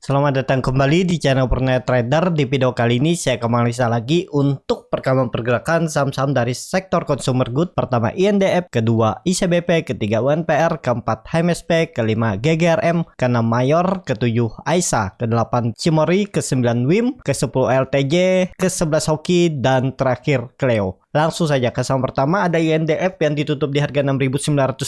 Selamat datang kembali di channel Purna Trader. Di video kali ini saya kembali lagi untuk perkembangan pergerakan saham-saham dari sektor consumer good. Pertama INDF, kedua ICBP, ketiga UNPR, keempat HMSP, kelima GGRM, keenam Mayor, ketujuh AISA, kedelapan Cimori, kesembilan WIM, ke-10 LTJ, ke-11 Hoki, dan terakhir Cleo. Langsung saja ke saham pertama ada INDF yang ditutup di harga 6.925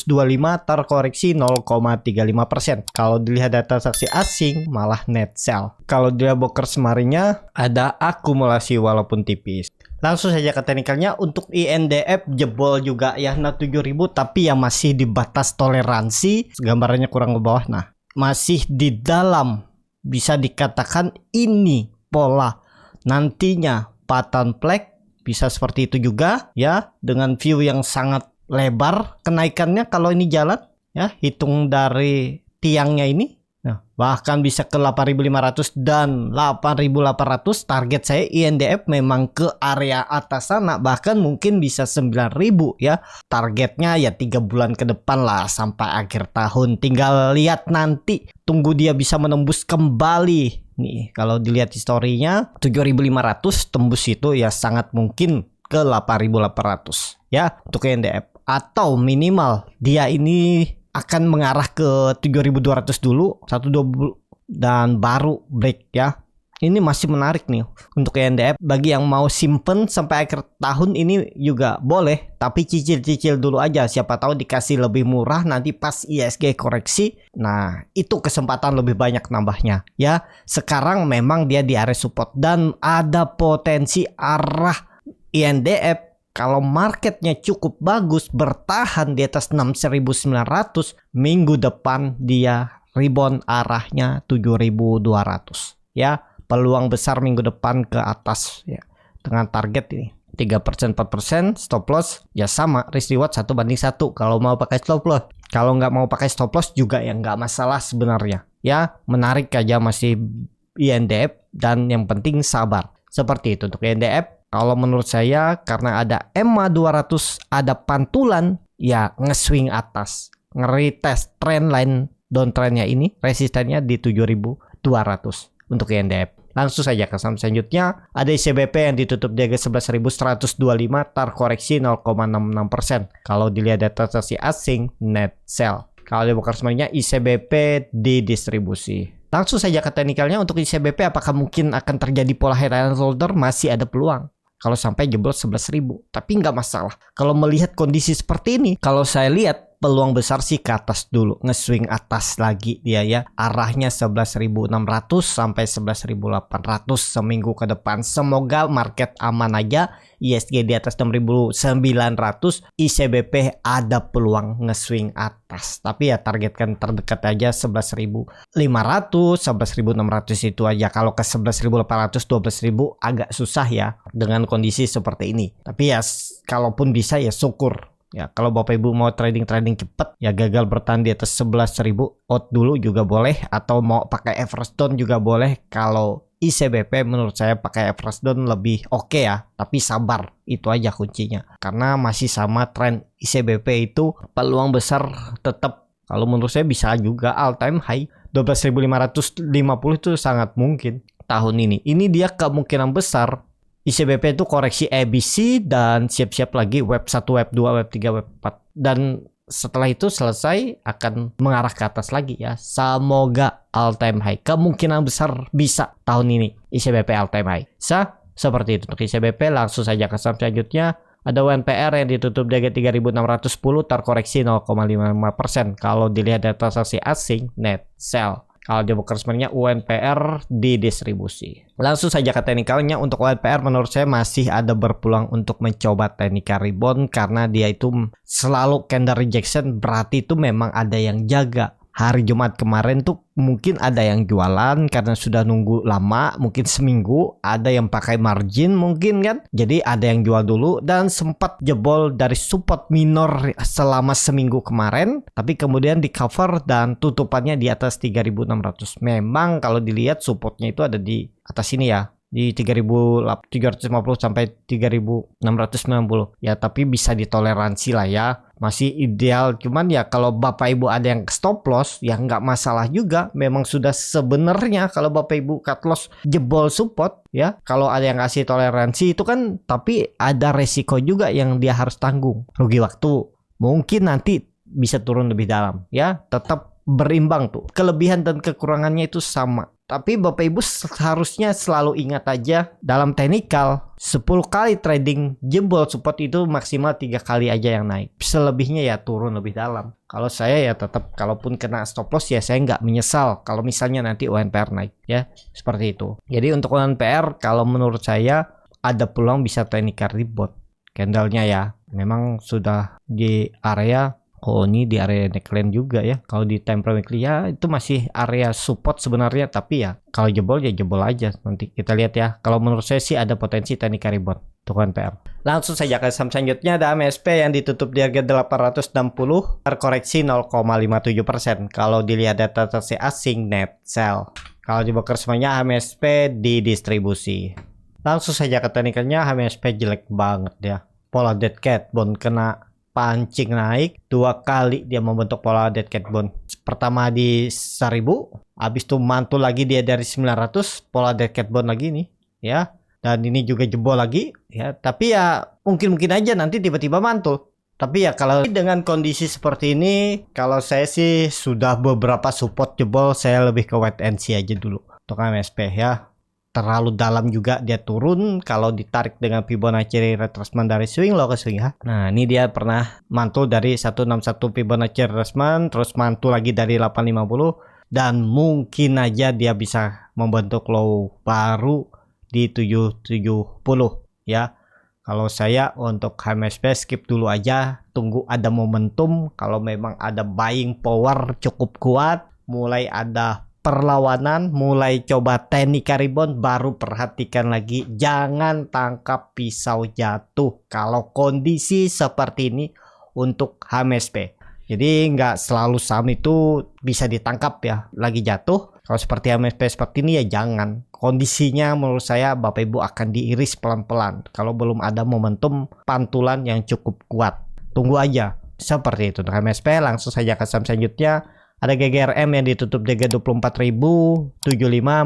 terkoreksi 0,35%. Kalau dilihat data transaksi asing malah net sell. Kalau dilihat broker semarinya ada akumulasi walaupun tipis. Langsung saja ke teknikalnya untuk INDF jebol juga ya 7.000 tapi yang masih di batas toleransi. Gambarannya kurang ke bawah. Nah, masih di dalam, bisa dikatakan ini pola nantinya pattern flag. Bisa seperti itu juga ya, dengan view yang sangat lebar kenaikannya kalau ini jalan ya, hitung dari tiangnya ini. Nah, bahkan bisa ke 8.500 dan 8.800. Target saya INDF memang ke area atas sana, bahkan mungkin bisa 9.000 ya. Targetnya ya 3 bulan ke depan lah sampai akhir tahun. Tinggal lihat nanti, tunggu dia bisa menembus kembali. Nih, kalau dilihat historinya 7.500 tembus itu ya sangat mungkin ke 8.800 ya untuk INDF, atau minimal dia ini akan mengarah ke 7.200 dulu 1-2 dan baru break ya. Ini masih menarik nih untuk INDF. Bagi yang mau simpen sampai akhir tahun ini juga boleh, tapi cicil-cicil dulu aja. Siapa tahu dikasih lebih murah nanti pas ISG koreksi. Nah, itu kesempatan lebih banyak nambahnya ya. Sekarang memang dia di area support dan ada potensi arah INDF. Kalau marketnya cukup bagus bertahan di atas 6.900, minggu depan dia rebound arahnya 7.200 ya. Peluang besar minggu depan ke atas ya, dengan target ini 3% 4%. Stop loss ya sama, risk reward 1:1 kalau mau pakai stop loss. Kalau nggak mau pakai stop loss juga ya nggak masalah sebenarnya ya. Menarik aja masih INDF dan yang penting sabar. Seperti itu untuk INDF. Kalau menurut saya karena ada EMA 200, ada pantulan ya, nge-swing atas, nge-retest trend line downtrendnya ini, resistennya di 7.200 untuk INDF. Langsung saja ke saham selanjutnya ada ICBP yang ditutup di harga 11.125 terkoreksi 0,66%. Kalau dilihat data transaksi asing net sell. Kalau dibongkar semuanya ICBP di distribusi. Langsung saja ke teknikalnya untuk ICBP, apakah mungkin akan terjadi pola head and shoulder? Masih ada peluang kalau sampai jebol 11.000, tapi nggak masalah. Kalau melihat kondisi seperti ini, kalau saya lihat peluang besar sih ke atas dulu, nge-swing atas lagi dia ya. Arahnya 11.600 sampai 11.800 seminggu ke depan. Semoga market aman aja. ISG di atas 6.900, ICBP ada peluang nge-swing atas. Tapi ya targetkan terdekat aja 11.500, 11.600 itu aja. Kalau ke 11.800, 12.000 agak susah ya dengan kondisi seperti ini. Tapi ya kalaupun bisa ya syukur. Ya, kalau Bapak Ibu mau trading cepat ya, gagal bertahan di atas 11.000, out dulu juga boleh, atau mau pakai average down juga boleh. Kalau ICBP menurut saya pakai average down lebih oke ya, tapi sabar, itu aja kuncinya. Karena masih sama tren ICBP itu peluang besar tetap, kalau menurut saya bisa juga all time high 12.550 itu sangat mungkin tahun ini. Ini dia kemungkinan besar ICBP itu koreksi ABC dan siap-siap lagi web 1, web 2, web 3, web 4. Dan setelah itu selesai akan mengarah ke atas lagi ya. Semoga all time high. Kemungkinan besar bisa tahun ini ICBP all time high. Seperti itu untuk ICBP. Langsung saja ke saham selanjutnya. Ada UNPR yang ditutup di harga 3.610 terkoreksi 0,55%. Kalau dilihat data transaksi asing net sell. Kalau dia bukan sebenarnya UNPR di distribusi. Langsung saja ke teknikalnya. Untuk UNPR menurut saya masih ada berpeluang untuk mencoba technical rebound, karena dia itu selalu candle rejection, berarti itu memang ada yang jaga. Hari Jumat kemarin tuh mungkin ada yang jualan karena sudah nunggu lama, mungkin seminggu. Ada yang pakai margin mungkin kan. Jadi ada yang jual dulu dan sempat jebol dari support minor selama seminggu kemarin. Tapi kemudian di cover dan tutupannya di atas 3.600. Memang kalau dilihat supportnya itu ada di atas ini ya. di 3.350 sampai 3.690 ya, tapi bisa ditoleransi lah ya, masih ideal. Cuman ya kalau Bapak Ibu ada yang stop loss ya nggak masalah juga, memang sudah sebenarnya kalau Bapak Ibu cut loss jebol support ya, kalau ada yang kasih toleransi itu kan, tapi ada resiko juga yang dia harus tanggung, rugi waktu, mungkin nanti bisa turun lebih dalam ya, tetap berimbang tuh, kelebihan dan kekurangannya itu sama. Tapi Bapak Ibu harusnya selalu ingat aja, dalam teknikal 10 kali trading jebol support itu maksimal 3 kali aja yang naik, selebihnya ya turun lebih dalam. Kalau saya ya tetap, kalaupun kena stop loss ya saya nggak menyesal kalau misalnya nanti UNPR naik ya, seperti itu. Jadi untuk UNPR kalau menurut saya ada peluang bisa technical rebound candlenya ya, memang sudah di area, oh ini di area neckline juga ya. Kalau di time frame weekly ya itu masih area support sebenarnya, tapi ya kalau jebol ya jebol aja. Nanti kita lihat ya. Kalau menurut saya sih ada potensi technical rebound untuk NPR. Langsung saja ke saham selanjutnya, ada MSP yang ditutup di harga 860, terkoreksi 0,57%. Kalau dilihat data transaksi asing net sell. Kalau dibakar semuanya MSP di distribusi. Langsung saja ke teknikalnya, MSP jelek banget ya. Pola dead cat bond kena pancing naik 2 kali, dia membentuk pola dead cat bond. Pertama di 1000, habis itu mantul lagi dia dari 900, pola dead cat bond lagi nih ya. Dan ini juga jebol lagi ya, tapi ya mungkin aja nanti tiba-tiba mantul. Tapi ya kalau dengan kondisi seperti ini, kalau saya sih sudah beberapa support jebol, saya lebih ke wait and see aja dulu untuk MSP ya. Terlalu dalam juga dia turun kalau ditarik dengan Fibonacci retracement dari swing low ke swing high. Nah ini dia pernah mantul dari 161 Fibonacci retracement, terus mantul lagi dari 850, dan mungkin aja dia bisa membentuk low baru di 770 ya. Kalau saya untuk MSP skip dulu aja, tunggu ada momentum. Kalau memang ada buying power cukup kuat, mulai ada perlawanan, mulai coba technical rebound, baru perhatikan lagi, jangan tangkap pisau jatuh kalau kondisi seperti ini untuk HMSP. Jadi nggak selalu saham itu bisa ditangkap ya lagi jatuh. Kalau seperti HMSP seperti ini ya jangan. Kondisinya menurut saya Bapak Ibu akan diiris pelan-pelan kalau belum ada momentum pantulan yang cukup kuat. Tunggu aja seperti itu untuk HMSP. Langsung saja ke saham selanjutnya. Ada GGRM yang ditutup di 24.075,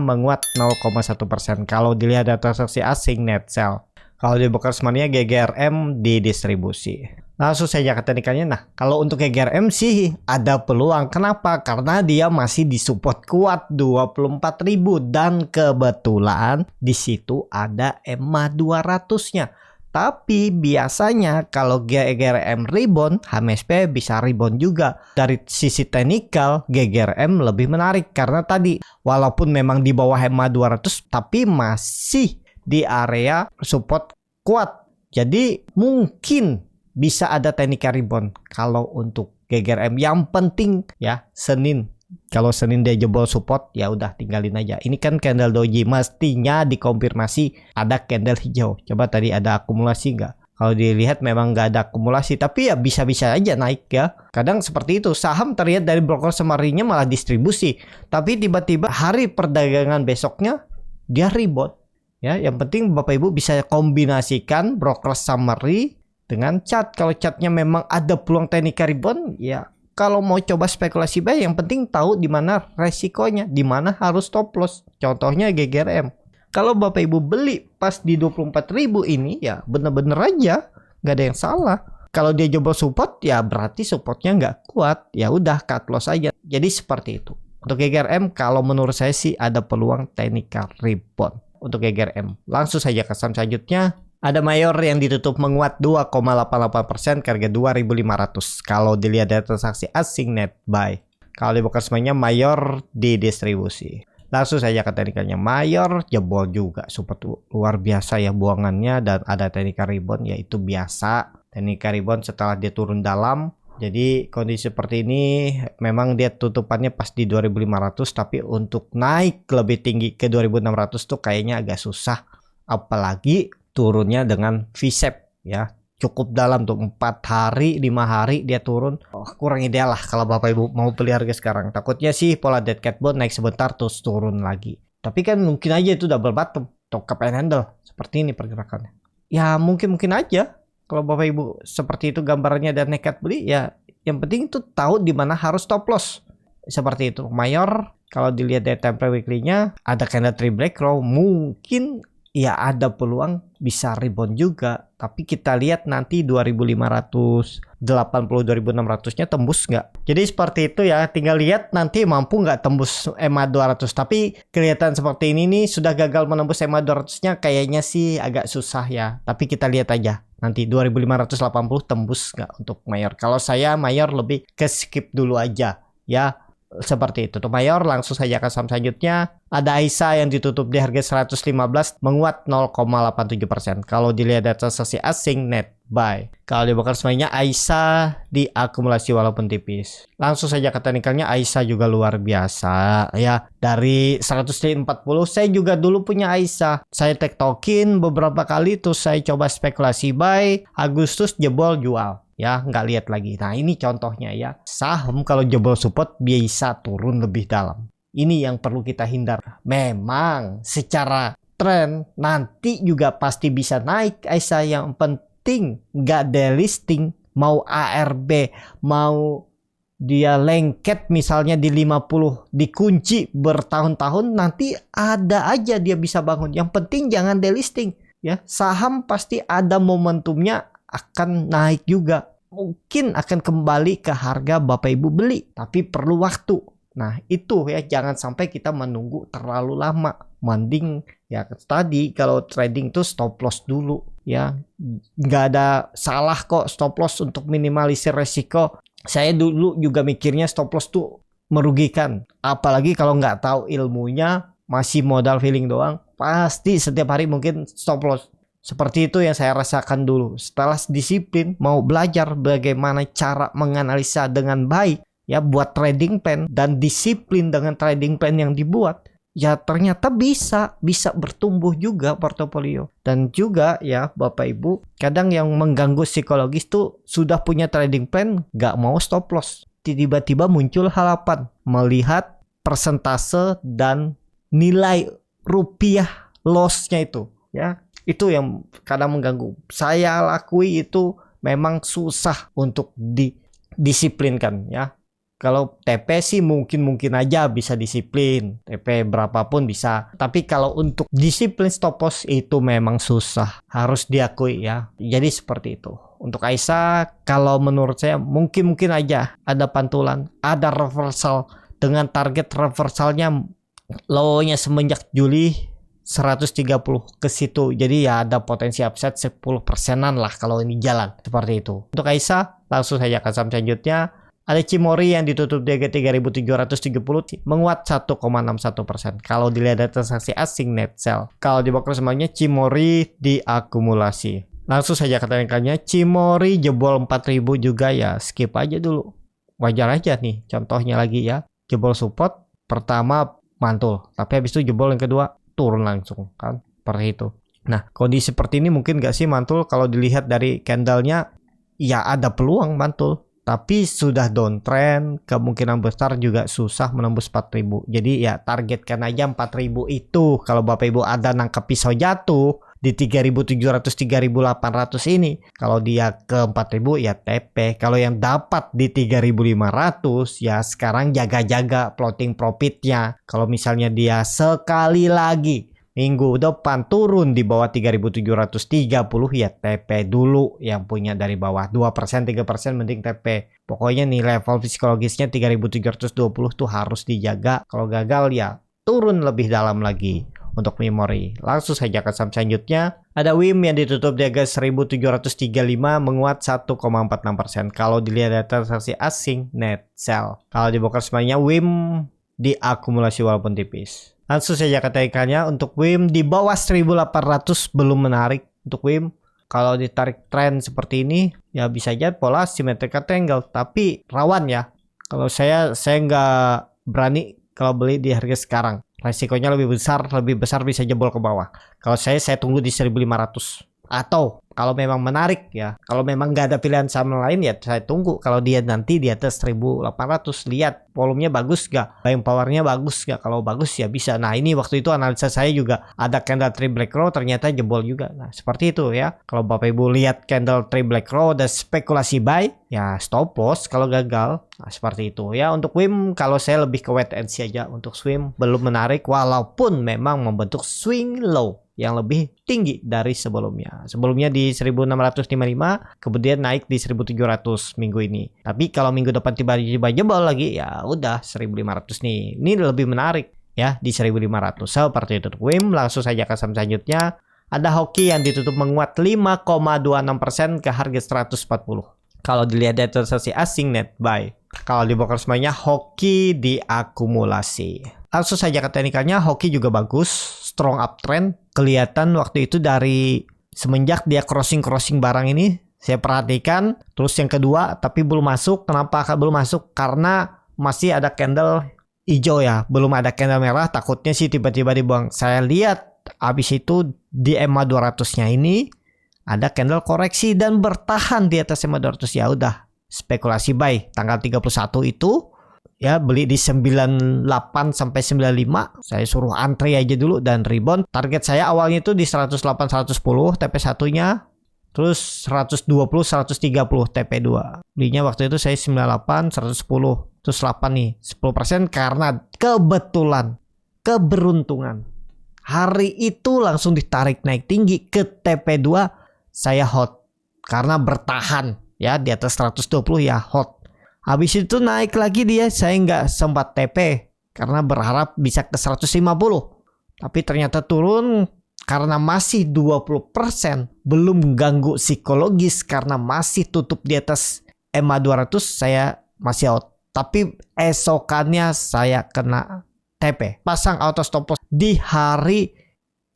menguat 0,1%. Kalau dilihat data transaksi asing net sell. Kalau di Brokers Mania GGRM di distribusi. Langsung saja ke teknikalnya. Nah, kalau untuk GGRM sih ada peluang. Kenapa? Karena dia masih disupport kuat 24.000 dan kebetulan di situ ada EMA 200-nya. Tapi biasanya kalau GGRM rebound, HMSP bisa rebound juga. Dari sisi teknikal, GGRM lebih menarik karena tadi walaupun memang di bawah EMA 200 tapi masih di area support kuat. Jadi mungkin bisa ada technical rebound kalau untuk GGRM. Yang penting ya Senin. Kalau Senin dia jebol support ya udah tinggalin aja. Ini kan candle doji, mestinya dikonfirmasi ada candle hijau. Coba tadi ada akumulasi nggak? Kalau dilihat memang nggak ada akumulasi, tapi ya bisa-bisa aja naik ya. Kadang seperti itu, saham terlihat dari broker summary-nya malah distribusi, tapi tiba-tiba hari perdagangan besoknya dia rebound. Ya, yang penting Bapak Ibu bisa kombinasikan broker summary dengan chart. Kalau chartnya memang ada peluang technical rebound, ya kalau mau coba spekulasi buy, yang penting tahu di mana resikonya, di mana harus stop loss. Contohnya GGRM. Kalau Bapak Ibu beli pas di 24.000 ini ya bener-bener aja, nggak ada yang salah. Kalau dia jebol support ya berarti supportnya nggak kuat, ya udah cut loss aja. Jadi seperti itu. Untuk GGRM kalau menurut saya sih ada peluang technical rebound untuk GGRM. Langsung saja ke saham selanjutnya. Ada Mayor yang ditutup menguat 2,88% ke harga 2.500. Kalau dilihat dari transaksi asing net buy. Kalau dibuka semuanya Mayor di distribusi. Langsung saja ke teknikalnya. Mayor jebol juga, support luar biasa ya buangannya, dan ada technical rebound yaitu biasa. Technical rebound setelah dia turun dalam. Jadi kondisi seperti ini memang dia tutupannya pas di 2.500, tapi untuk naik lebih tinggi ke 2.600 tuh kayaknya agak susah. Apalagi turunnya dengan V-shape ya, cukup dalam tuh 4 hari 5 hari dia turun. Kurang ideal lah kalau Bapak Ibu mau beli harga sekarang. Takutnya sih pola dead cat bond naik sebentar terus turun lagi, tapi kan mungkin aja itu double bottom atau cup and handle. Seperti ini pergerakannya. Ya mungkin aja kalau Bapak Ibu seperti itu gambarnya dan nekat beli, ya yang penting itu tahu di mana harus stop loss. Seperti itu. Mayor kalau dilihat dari time frame weekly-nya ada candle tree breakout, mungkin ya ada peluang bisa rebound juga. Tapi kita lihat nanti 2580 2600-nya tembus nggak. Jadi seperti itu ya, tinggal lihat nanti mampu nggak tembus EMA 200. Tapi kelihatan seperti ini nih sudah gagal menembus EMA 200-nya, kayaknya sih agak susah ya. Tapi kita lihat aja nanti 2580 tembus nggak untuk mayor. Kalau saya mayor lebih ke skip dulu aja ya. Seperti itu. Untuk mayor langsung saja ke saham selanjutnya. Ada AISA yang ditutup di harga 115 menguat 0,87%. Kalau dilihat data transaksi asing net buy. Kalau dibakar semuanya AISA diakumulasi walaupun tipis. Langsung saja ke teknikalnya, AISA juga luar biasa ya. Dari 140 saya juga dulu punya AISA. Saya tektokin beberapa kali terus saya coba spekulasi buy, Agustus jebol jual. Ya, nggak lihat lagi. Nah, ini contohnya ya. Saham kalau jebol support bisa turun lebih dalam. Ini yang perlu kita hindar. Memang secara tren nanti juga pasti bisa naik. Aisyah, yang penting nggak delisting. Mau ARB, mau dia lengket misalnya di 50, dikunci bertahun-tahun, nanti ada aja dia bisa bangun. Yang penting jangan delisting. Ya, saham pasti ada momentumnya akan naik juga. Mungkin akan kembali ke harga Bapak Ibu beli, tapi perlu waktu. Nah itu ya, jangan sampai kita menunggu terlalu lama. Mending ya tadi kalau trading tuh stop loss dulu ya. Nggak ada salah kok stop loss untuk minimalisir resiko. Saya dulu juga mikirnya stop loss tuh merugikan. Apalagi kalau nggak tahu ilmunya, masih modal feeling doang. Pasti setiap hari mungkin stop loss. Seperti itu yang saya rasakan dulu. Setelah disiplin, mau belajar bagaimana cara menganalisa dengan baik, ya buat trading plan dan disiplin dengan trading plan yang dibuat, ya ternyata bisa bertumbuh juga portofolio. Dan juga ya Bapak Ibu, kadang yang mengganggu psikologis tuh sudah punya trading plan, gak mau stop loss. Tiba-tiba muncul harapan melihat persentase dan nilai rupiah loss-nya itu, ya. Itu yang kadang mengganggu. Saya lakui itu memang susah untuk didisiplinkan ya. Kalau TP sih mungkin aja bisa disiplin. TP berapapun bisa. Tapi kalau untuk disiplin stop loss itu memang susah. Harus diakui ya. Jadi seperti itu. Untuk AISA kalau menurut saya mungkin aja ada pantulan. Ada reversal. Dengan target reversalnya low-nya semenjak Juli 130 ke situ. Jadi ya ada potensi upside 10%-an lah kalau ini jalan seperti itu. Untuk AISA langsung saja ke saham selanjutnya. Ada Cimori yang ditutup di harga 3.770 menguat 1,61%. Kalau dilihat data transaksi asing net sell. Kalau di box semuanya Cimori diakumulasi. Langsung saja ke teknikalnya, Cimori jebol 4.000 juga ya, skip aja dulu. Wajar aja nih contohnya lagi ya. Jebol support pertama mantul, tapi habis itu jebol yang kedua turun langsung kan, seperti itu. Nah kondisi seperti ini mungkin gak sih mantul? Kalau dilihat dari candlenya ya ada peluang mantul, tapi sudah downtrend, kemungkinan besar juga susah menembus 4.000. Jadi ya targetkan aja 4.000 itu. Kalau Bapak Ibu ada nangkep pisau jatuh di 3.700 3.800 ini, kalau dia ke 4.000 ya TP. Kalau yang dapat di 3.500 ya sekarang jaga-jaga floating profitnya. Kalau misalnya dia sekali lagi minggu depan turun di bawah 3.730 ya TP dulu. Yang punya dari bawah 2% 3% mending TP. Pokoknya nih level psikologisnya 3.720 tuh harus dijaga. Kalau gagal ya turun lebih dalam lagi. Untuk memori langsung saja ke saham selanjutnya. Ada WIM yang ditutup di harga 1.735 menguat 1,46%. Kalau dilihat data transaksi asing net sell. Kalau dibongkar semuanya WIM diakumulasi walaupun tipis. Langsung saja ke teknikalnya. Untuk WIM di bawah 1.800 belum menarik. Untuk WIM kalau ditarik tren seperti ini ya bisa aja pola symmetrical triangle, tapi rawan ya. Kalau saya nggak berani kalau beli di harga sekarang. Resikonya lebih besar bisa jebol ke bawah. Kalau saya tunggu di 1.500. Atau kalau memang menarik ya, kalau memang nggak ada pilihan saham lain ya saya tunggu kalau dia nanti di atas 1800, lihat volumenya bagus gak, buying powernya bagus gak. Kalau bagus ya bisa. Nah ini waktu itu analisa saya juga ada candle tree black row ternyata jebol juga. Nah seperti itu ya. Kalau Bapak Ibu lihat candle tree black row ada spekulasi buy ya stop loss kalau gagal. Nah seperti itu ya. Untuk WIM kalau saya lebih ke wait and see aja. Untuk swing belum menarik walaupun memang membentuk swing low yang lebih tinggi dari sebelumnya. Sebelumnya di 1655, kemudian naik di 1700 minggu ini. Tapi kalau minggu depan tiba-tiba jebol lagi, ya udah 1500 nih. Ini lebih menarik ya di 1500. Seperti itu. WIM langsung saja ke saham selanjutnya. Ada hoki yang ditutup menguat 5,26% ke harga 140. Kalau dilihat dari transaksi asing net buy. Kalau dibongkar semuanya hoki diakumulasi. Langsung saja ke teknikalnya, hoki juga bagus, strong uptrend. Kelihatan waktu itu dari semenjak dia crossing barang ini, saya perhatikan. Terus yang kedua, tapi belum masuk. Kenapa belum masuk? Karena masih ada candle hijau ya, belum ada candle merah. Takutnya sih tiba-tiba dibuang. Saya lihat habis itu di EMA 200-nya ini ada candle koreksi dan bertahan di atas EMA 200. Ya udah, spekulasi buy tanggal 31 itu. Ya beli di 98 sampai 95. Saya suruh antri aja dulu dan rebound. Target saya awalnya itu di 108 110 TP1-nya. Terus 120 130 TP2. Belinya waktu itu saya 98 110. Terus 8 nih. 10% karena kebetulan, keberuntungan. Hari itu langsung ditarik naik tinggi ke TP2. Saya hot karena bertahan ya di atas 120 ya hot. Habis itu naik lagi dia, saya nggak sempat TP karena berharap bisa ke 150. Tapi ternyata turun karena masih 20%, belum ganggu psikologis karena masih tutup di atas EMA 200, saya masih out. Tapi esokannya saya kena TP, pasang auto stop loss di hari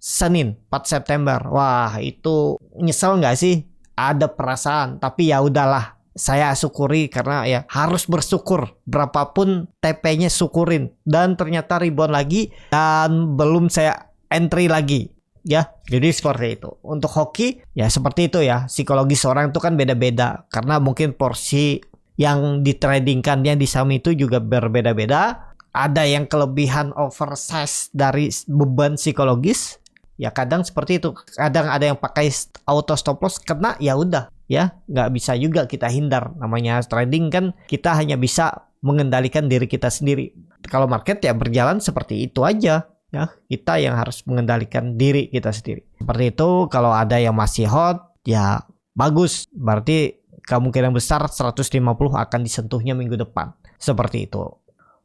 Senin 4 September. Wah, itu nyesel nggak sih? Ada perasaan, tapi ya udahlah. Saya syukuri karena ya harus bersyukur, berapapun TP-nya syukurin. Dan ternyata rebound lagi dan belum saya entry lagi ya. Jadi seperti itu. Untuk hoki ya seperti itu ya, psikologis orang itu kan beda-beda karena mungkin porsi yang ditradingkannya di saham itu juga berbeda-beda. Ada yang kelebihan oversize dari beban psikologis ya, kadang seperti itu. Kadang ada yang pakai auto stop loss kena ya udah ya, nggak bisa juga kita hindar. Namanya trading kan kita hanya bisa mengendalikan diri kita sendiri. Kalau market ya berjalan seperti itu aja ya, kita yang harus mengendalikan diri kita sendiri. Seperti itu. Kalau ada yang masih hot ya bagus, berarti kemungkinan besar 150 akan disentuhnya minggu depan. Seperti itu.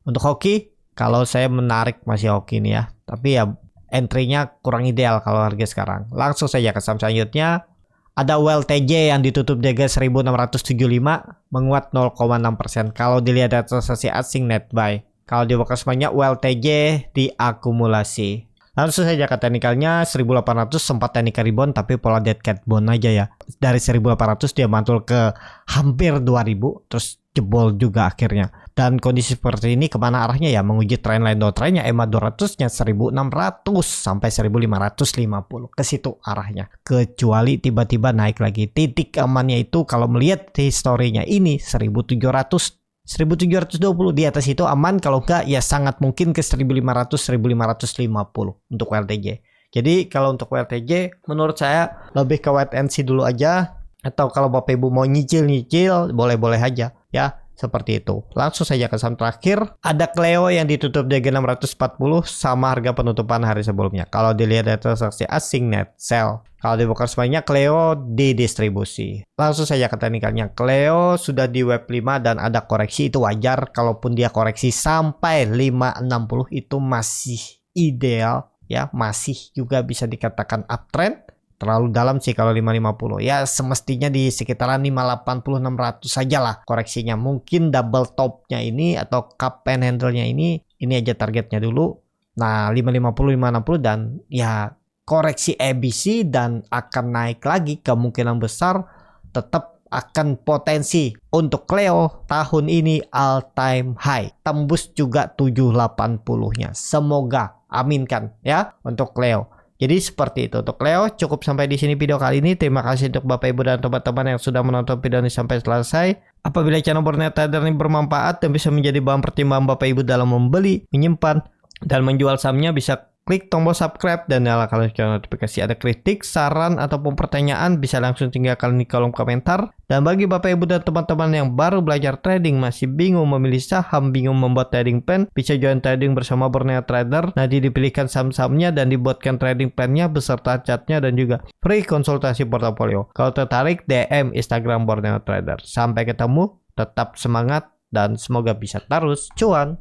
Untuk hoki, kalau saya menarik masih hoki nih ya, tapi ya entry-nya kurang ideal kalau harga sekarang. Langsung saja ke saham selanjutnya. Ada WLTJ yang ditutup di harga 1675, menguat 0,6%. Kalau dilihat dari transaksi asing net buy. Kalau dibongkar semuanya WLTJ diakumulasi. Langsung saja ke teknikalnya, 1800 sempat teknikal rebound tapi pola dead cat bone aja ya. Dari 1800 dia mantul ke hampir 2000 terus jebol juga akhirnya. Dan kondisi seperti ini kemana arahnya ya? Menguji trendline downtrendnya EMA 200-nya 1600 sampai 1550. Ke situ arahnya. Kecuali tiba-tiba naik lagi. Titik amannya itu kalau melihat historinya ini 1700 1720 di atas itu aman, kalau enggak ya sangat mungkin ke 1500 1550 untuk WLTJ. Jadi kalau untuk WLTJ menurut saya lebih ke wait and see dulu aja, atau kalau Bapak Ibu mau nyicil boleh-boleh aja ya, seperti itu. Langsung saja ke saham terakhir, ada Cleo yang ditutup di 640 sama harga penutupan hari sebelumnya. Kalau dilihat dari transaksi asing net sell, kalau dibongkar semuanya Cleo didistribusi. Langsung saja ke teknikalnya, Cleo sudah di web 5 dan ada koreksi, itu wajar. Kalaupun dia koreksi sampai 560 itu masih ideal ya, masih juga bisa dikatakan uptrend. Terlalu dalam sih kalau 550 ya, semestinya di sekitaran 580 600 saja lah koreksinya. Mungkin double topnya ini atau cup and handle-nya ini aja targetnya dulu. Nah 550 560 dan ya koreksi ABC dan akan naik lagi, kemungkinan besar tetap akan potensi untuk Cleo tahun ini all time high, tembus juga 780-nya. Semoga, aminkan ya untuk Cleo. Jadi seperti itu untuk Leo. Cukup sampai di sini video kali ini. Terima kasih untuk Bapak Ibu dan teman-teman yang sudah menonton video ini sampai selesai. Apabila channel Borneo Trader ini bermanfaat dan bisa menjadi bahan pertimbangan Bapak Ibu dalam membeli, menyimpan, dan menjual sahamnya, bisa klik tombol subscribe dan nyalakan lonceng notifikasi. Ada kritik, saran, ataupun pertanyaan bisa langsung tinggalkan di kolom komentar. Dan bagi Bapak Ibu dan teman-teman yang baru belajar trading, masih bingung memilih saham, bingung membuat trading plan, bisa join trading bersama Borneo Trader. Nanti dipilihkan saham-sahamnya dan dibuatkan trading plan-nya beserta chartnya dan juga free konsultasi portofolio. Kalau tertarik, DM Instagram Borneo Trader. Sampai ketemu, tetap semangat dan semoga bisa terus cuan.